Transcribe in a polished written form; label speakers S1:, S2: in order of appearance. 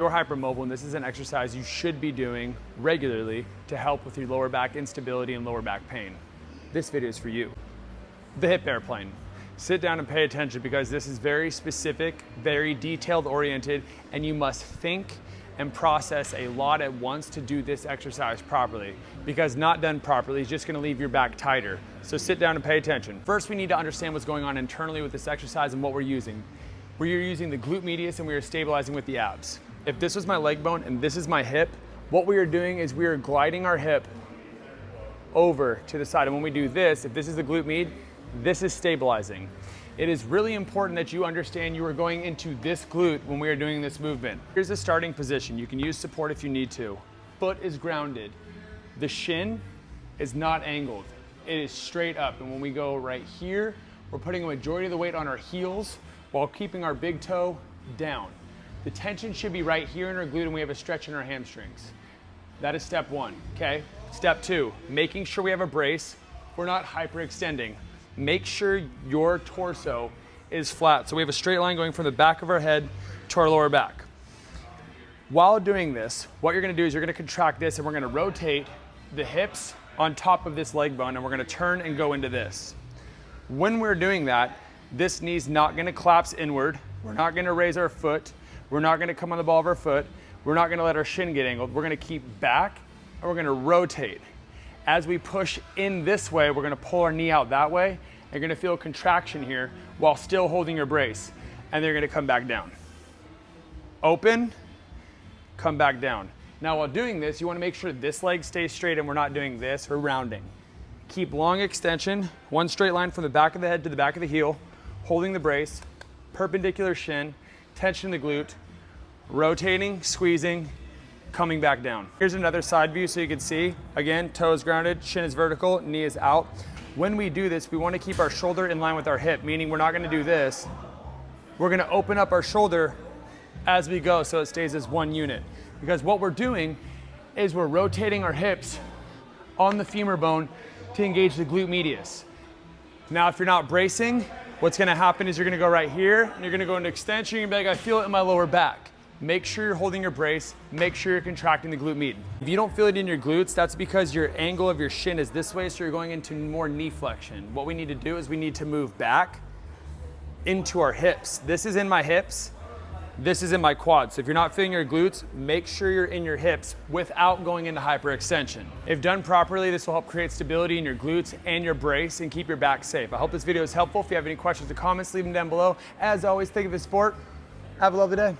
S1: You're hypermobile, and this is an exercise you should be doing regularly to help with your lower back instability and lower back pain. This video is for you. The hip airplane. Sit down and pay attention because this is very specific, very detailed oriented, and you must think and process a lot at once to do this exercise properly, because not done properly is just gonna leave your back tighter. So sit down and pay attention. First, we need to understand what's going on internally with this exercise and what we're using. We are using the glute medius and we are stabilizing with the abs. If this was my leg bone and this is my hip, what we are doing is we are gliding our hip over to the side. And when we do this, if this is the glute med, this is stabilizing. It is really important that you understand you are going into this glute when we are doing this movement. Here's the starting position. You can use support if you need to. Foot is grounded. The shin is not angled. It is straight up. And when we go right here, we're putting a majority of the weight on our heels while keeping our big toe down. The tension should be right here in our glute and we have a stretch in our hamstrings. That is step one, okay? Step two, making sure we have a brace. We're not hyperextending. Make sure your torso is flat. So we have a straight line going from the back of our head to our lower back. While doing this, what you're gonna do is you're gonna contract this and we're gonna rotate the hips on top of this leg bone and we're gonna turn and go into this. When we're doing that, this knee's not gonna collapse inward. We're not gonna raise our foot. We're not gonna come on the ball of our foot. We're not gonna let our shin get angled. We're gonna keep back and we're gonna rotate. As we push in this way, we're gonna pull our knee out that way. You're gonna feel a contraction here while still holding your brace. And then you're gonna come back down. Open, come back down. Now while doing this, you wanna make sure this leg stays straight and we're not doing this or rounding. Keep long extension, one straight line from the back of the head to the back of the heel, holding the brace, perpendicular shin, tension in the glute, rotating, squeezing, coming back down. Here's another side view so you can see. Again, toes grounded, shin is vertical, knee is out. When we do this, we want to keep our shoulder in line with our hip, meaning we're not going to do this. We're going to open up our shoulder as we go so it stays as one unit. Because what we're doing is we're rotating our hips on the femur bone to engage the glute medius. Now, if you're not bracing, what's gonna happen is you're gonna go right here, and you're gonna go into extension, you're gonna be like, I feel it in my lower back. Make sure you're holding your brace, make sure you're contracting the glute med. If you don't feel it in your glutes, that's because your angle of your shin is this way, so you're going into more knee flexion. What we need to do is we need to move back into our hips. This is in my hips, this is in my quads. So if you're not feeling your glutes, make sure you're in your hips without going into hyperextension. If done properly, this will help create stability in your glutes and your brace and keep your back safe. I hope this video is helpful. If you have any questions or comments, leave them down below. As always, think of the sport. Have a lovely day.